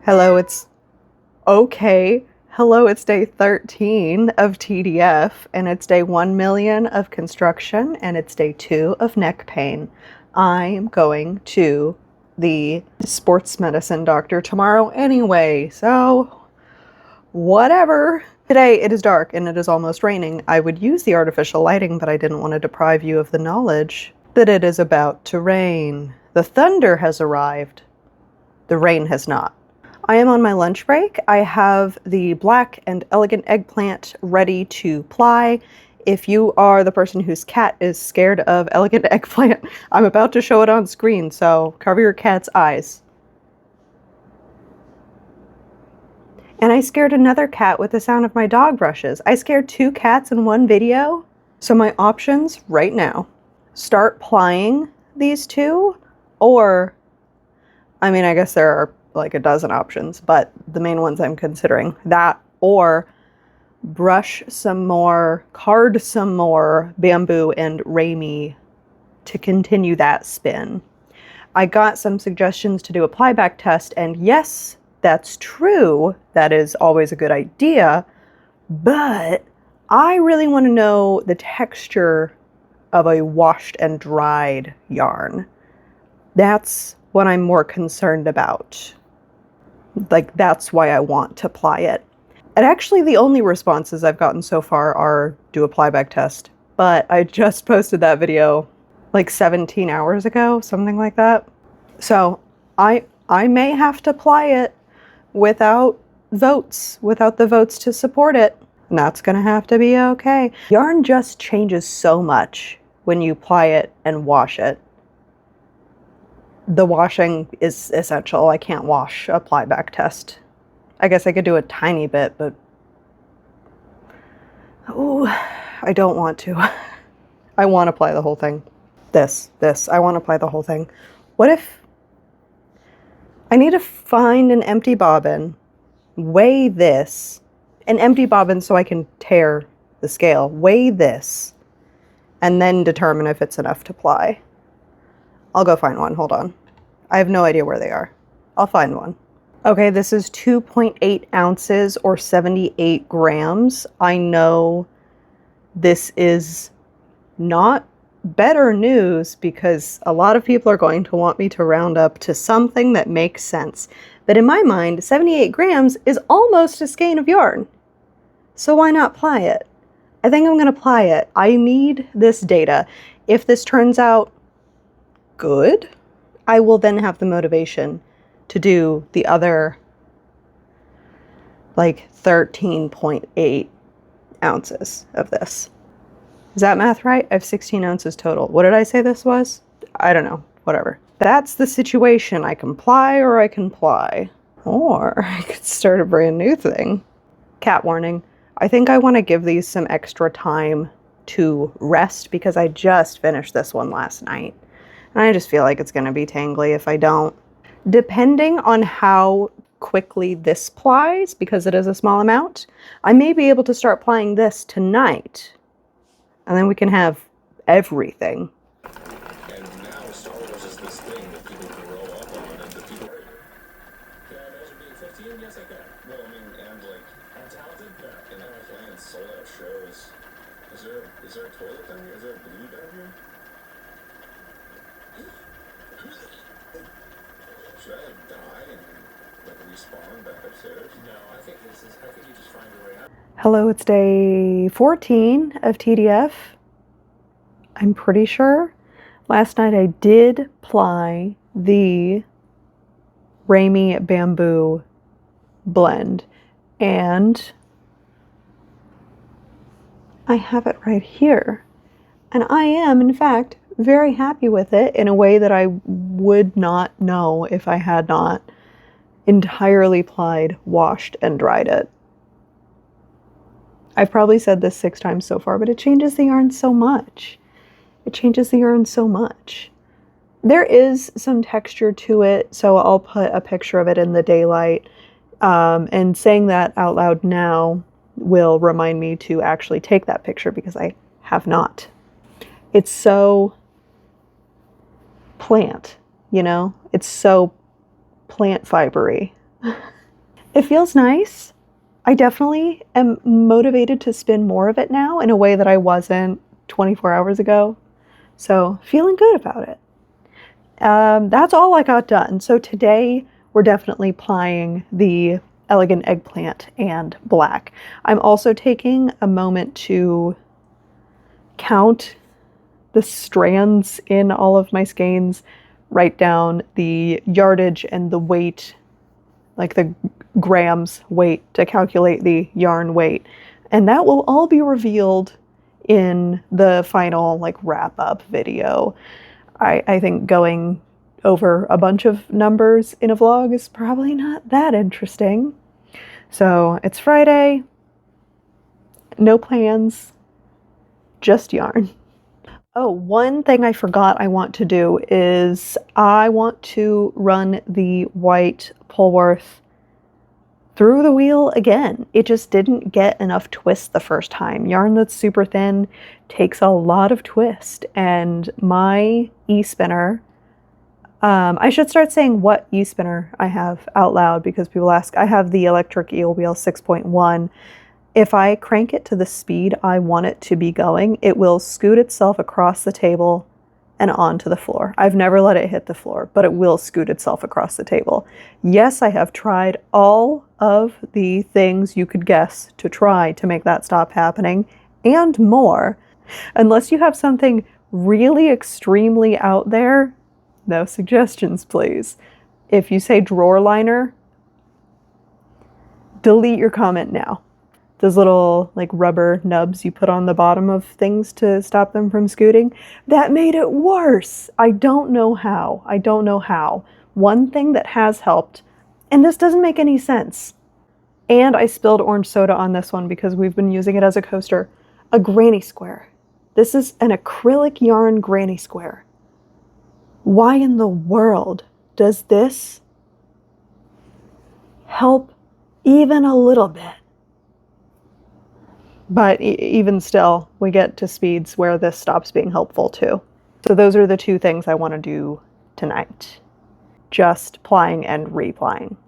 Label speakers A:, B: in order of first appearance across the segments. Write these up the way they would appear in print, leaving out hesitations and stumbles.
A: Hello, it's okay. Hello, it's day 13 of TDF, and it's day 1 million of construction, and it's day 2 of neck pain. I'm going to the sports medicine doctor tomorrow anyway, so whatever. Today it is dark and it is almost raining. I would use the artificial lighting, but I didn't want to deprive you of the knowledge that it is about to rain. The thunder has arrived. The rain has not. I am on my lunch break. I have the black and elegant eggplant ready to ply. If you are the person whose cat is scared of elegant eggplant, I'm about to show it on screen, so cover your cat's eyes. And I scared another cat with the sound of my dog brushes. I scared 2 cats in one video. So my options right now, start plying these 2, or, I mean, I guess there are like a dozen options, but the main ones I'm considering, that or brush some more, card some more bamboo and Rami to continue that spin. I got some suggestions to do a plyback test, and yes, that's true. That is always a good idea, but I really want to know the texture of a washed and dried yarn. That's what I'm more concerned about. Like, that's why I want to ply it. And actually the only responses I've gotten so far are do a plyback test, but I just posted that video like 17 hours ago, something like that. So I may have to ply it without the votes to support it. And that's gonna have to be okay. Yarn just changes so much when you ply it and wash it. The washing is essential. I can't wash a plyback test. I guess I could do a tiny bit, but oh, I don't want to. I want to ply the whole thing. I want to ply the whole thing. What if I need to find an empty bobbin, weigh this, an empty bobbin so I can tear the scale, weigh this, and then determine if it's enough to ply. I'll go find one. Hold on. I have no idea where they are. I'll find one. Okay, this is 2.8 ounces or 78 grams. I know this is not better news because a lot of people are going to want me to round up to something that makes sense. But in my mind, 78 grams is almost a skein of yarn. So why not ply it? I think I'm going to ply it. I need this data. If this turns out good, I will then have the motivation to do the other like 13.8 ounces of this. Is that math right? I have 16 ounces total. What did I say this was? I don't know. Whatever. That's the situation. I can ply or I can ply. Or I could start a brand new thing. Cat warning. I think I want to give these some extra time to rest because I just finished this one last night. And I just feel like it's going to be tangly if I don't. Depending on how quickly this plies, because it is a small amount, I may be able to start plying this tonight. And then we can have everything.
B: And now Star Wars is this thing that people can grow up on, and the people... Can I imagine being 15? Yes, I can. Well, I mean, and like... I'm talented? Yeah. And I'm playing sold-out shows. Is there a toilet down here? Is there a blue down here? Should I like die and like respawn back upstairs? No, I think you just find your way out.
A: Hello, it's day 14 of TDF. I'm pretty sure. Last night I did ply the Rami bamboo blend, and I have it right here. And I am, in fact, very happy with it in a way that I would not know if I had not entirely plied, washed, and dried it. I've probably said this 6 times so far, but it changes the yarn so much. It changes the yarn so much. There is some texture to it, so I'll put a picture of it in the daylight. And saying that out loud now will remind me to actually take that picture because I have not. It's so plant, you know? It's so plant fibery. It feels nice. I definitely am motivated to spin more of it now in a way that I wasn't 24 hours ago. So feeling good about it. That's all I got done. So today we're definitely plying the elegant eggplant and black. I'm also taking a moment to count the strands in all of my skeins, write down the yardage and the weight, like the grams weight to calculate the yarn weight. And that will all be revealed in the final like wrap up video. I think going over a bunch of numbers in a vlog is probably not that interesting. So it's Friday, no plans, just yarn. Oh, one thing I forgot I want to do is I want to run the white Polworth through the wheel again. It just didn't get enough twist the first time. Yarn that's super thin takes a lot of twist, and my e-spinner, I should start saying what e-spinner I have out loud because people ask. I have the electric eel wheel 6.1. If I crank it to the speed I want it to be going, it will scoot itself across the table and onto the floor. I've never let it hit the floor, but it will scoot itself across the table. Yes, I have tried all of the things you could guess to try to make that stop happening and more. Unless you have something really extremely out there, no suggestions, please. If you say drawer liner, delete your comment now. Those little like rubber nubs you put on the bottom of things to stop them from scooting, that made it worse. I don't know how. I don't know how. One thing that has helped, and this doesn't make any sense, and I spilled orange soda on this one because we've been using it as a coaster, a granny square. This is an acrylic yarn granny square. Why in the world does this help even a little bit? But even still, we get to speeds where this stops being helpful too. So those are the two things I want to do tonight. Just plying and replying.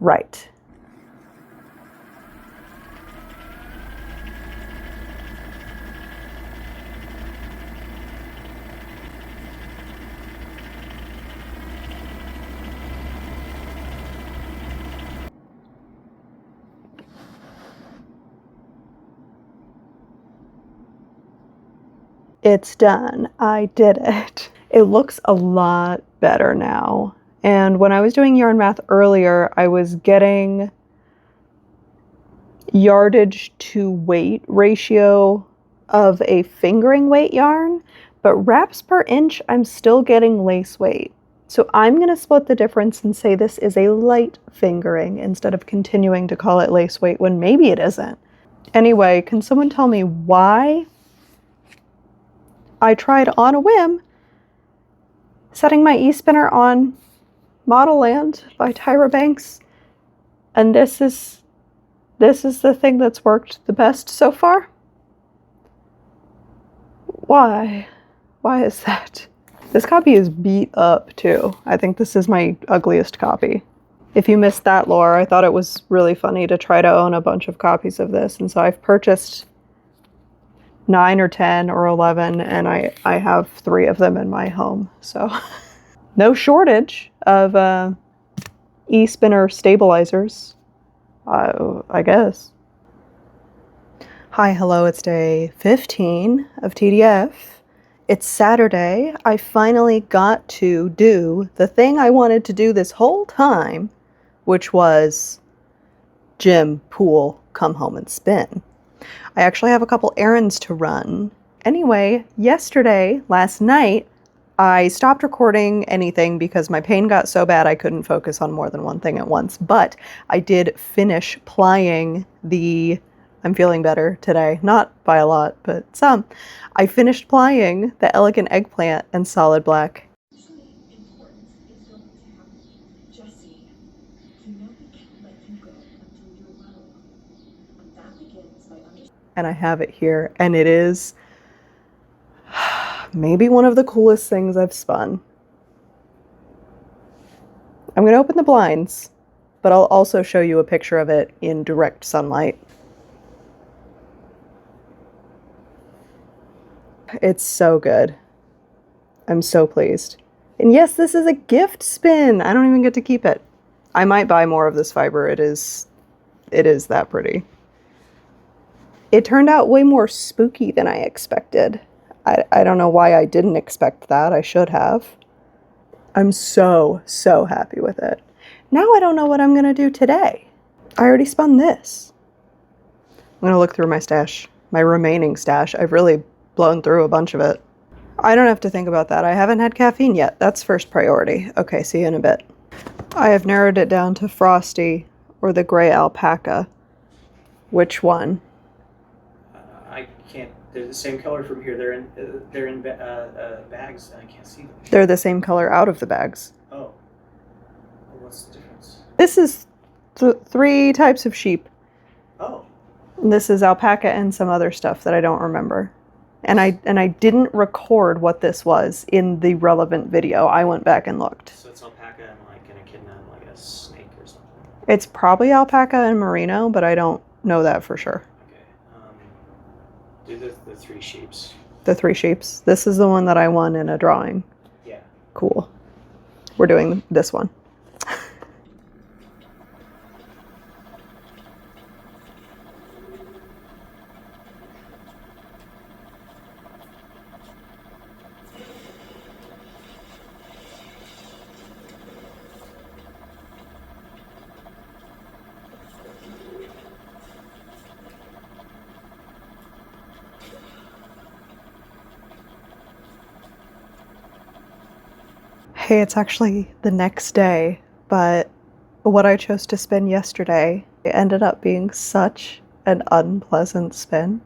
A: Right. It's done. I did it. It looks a lot better now. And when I was doing yarn math earlier, I was getting yardage to weight ratio of a fingering weight yarn, but wraps per inch, I'm still getting lace weight. So I'm going to split the difference and say this is a light fingering instead of continuing to call it lace weight when maybe it isn't. Anyway, can someone tell me why I tried on a whim setting my e-spinner on Model Land by Tyra Banks, and this is the thing that's worked the best so far? Why? Why is that? This copy is beat up too. I think this is my ugliest copy. If you missed that lore, I thought it was really funny to try to own a bunch of copies of this, and so I've purchased 9 or 10 or 11, and I have 3 of them in my home, so no shortage of e-spinner stabilizers, I guess. Hi, hello, it's day 15 of TDF. It's Saturday. I finally got to do the thing I wanted to do this whole time, which was gym, pool, come home and spin. I actually have a couple errands to run. Anyway, last night, I stopped recording anything because my pain got so bad I couldn't focus on more than one thing at once, but I did finish plying the, I'm feeling better today, not by a lot, but some. I finished plying the elegant eggplant and solid black. And I have it here, and it is maybe one of the coolest things I've spun. I'm going to open the blinds but I'll also show you a picture of it in direct sunlight. It's so good. I'm so pleased. And yes, this is a gift spin. I don't even get to keep it. I might buy more of this fiber. It is that pretty. It turned out way more spooky than I expected. I don't know why I didn't expect that. I should have. I'm so, so happy with it. Now I don't know what I'm going to do today. I already spun this. I'm going to look through my stash, my remaining stash. I've really blown through a bunch of it. I don't have to think about that. I haven't had caffeine yet. That's first priority. Okay, see you in a bit. I have narrowed it down to Frosty or the gray alpaca. Which one?
C: I can't. They're the same color from here. They're in bags, and I can't see them.
A: They're the same color out of the bags.
C: Oh. Well, what's the difference?
A: This is 3 types of sheep.
C: Oh.
A: And this is alpaca and some other stuff that I don't remember. And I didn't record what this was in the relevant video. I went back and looked.
C: So it's alpaca and like an echidna and like a snake or something.
A: It's probably alpaca and merino, but I don't know that for sure.
C: Okay. Do the 3 sheeps.
A: The 3 sheeps. This is the one that I won in a drawing.
C: Yeah.
A: Cool. We're doing this one. Hey, it's actually the next day, but what I chose to spin yesterday, it ended up being such an unpleasant spin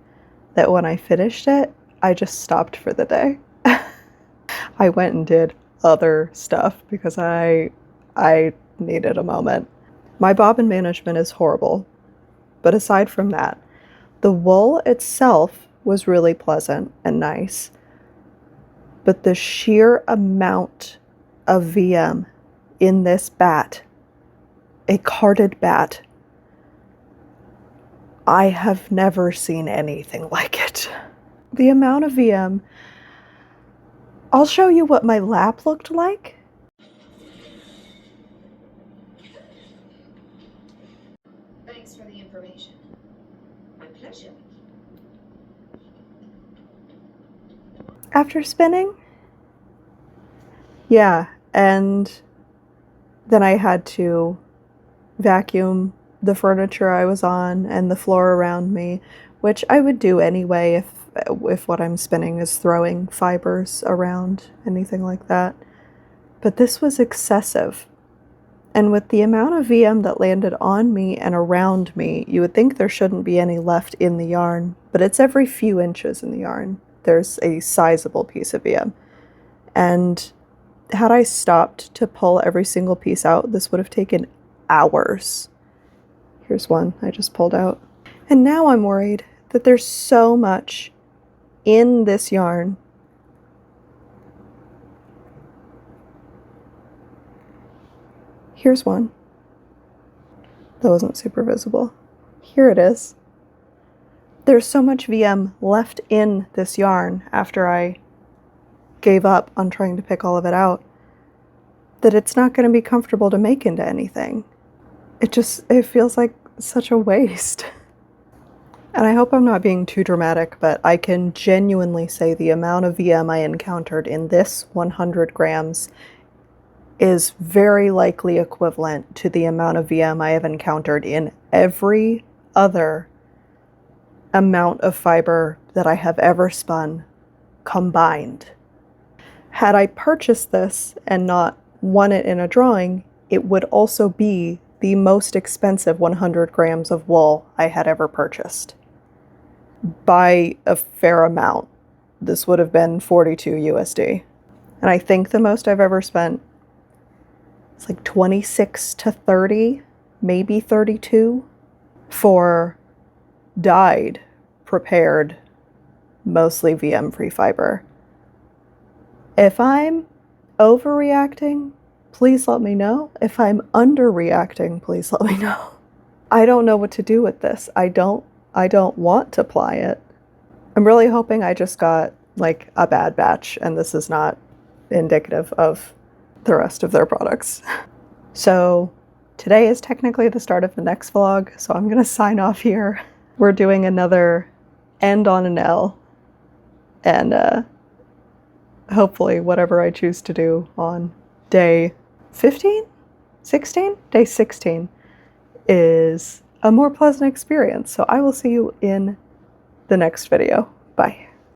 A: that when I finished it, I just stopped for the day. I went and did other stuff because I needed a moment. My bobbin management is horrible, but aside from that, the wool itself was really pleasant and nice, but the sheer amount of VM in this bat, a carded bat, I have never seen anything like it. The amount of VM, I'll show you what my lap looked like.
D: Thanks for the information. My pleasure.
A: After spinning. Yeah, and then I had to vacuum the furniture I was on and the floor around me, which I would do anyway if what I'm spinning is throwing fibers around, anything like that. But this was excessive. And with the amount of VM that landed on me and around me, you would think there shouldn't be any left in the yarn, but it's every few inches in the yarn. There's a sizable piece of VM. And had I stopped to pull every single piece out, this would have taken hours. Here's one I just pulled out. And now I'm worried that there's so much in this yarn. Here's one. That wasn't super visible. Here it is. There's so much VM left in this yarn after I gave up on trying to pick all of it out that it's not going to be comfortable to make into anything. It feels like such a waste. And I hope I'm not being too dramatic, but I can genuinely say the amount of VM I encountered in this 100 grams is very likely equivalent to the amount of VM I have encountered in every other amount of fiber that I have ever spun combined. Had I purchased this and not won it in a drawing, it would also be the most expensive 100 grams of wool I had ever purchased. By a fair amount. This would have been 42 USD. And I think the most I've ever spent is like 26 to 30, maybe 32 for dyed, prepared, mostly VM-free fiber. If I'm overreacting, please let me know. If I'm underreacting, please let me know. I don't know what to do with this. I don't want to ply it. I'm really hoping I just got like a bad batch and this is not indicative of the rest of their products. So today is technically the start of the next vlog, so I'm gonna sign off here. We're doing another end on an L, and hopefully whatever I choose to do on day 15? 16? Day 16 is a more pleasant experience. So I will see you in the next video. Bye.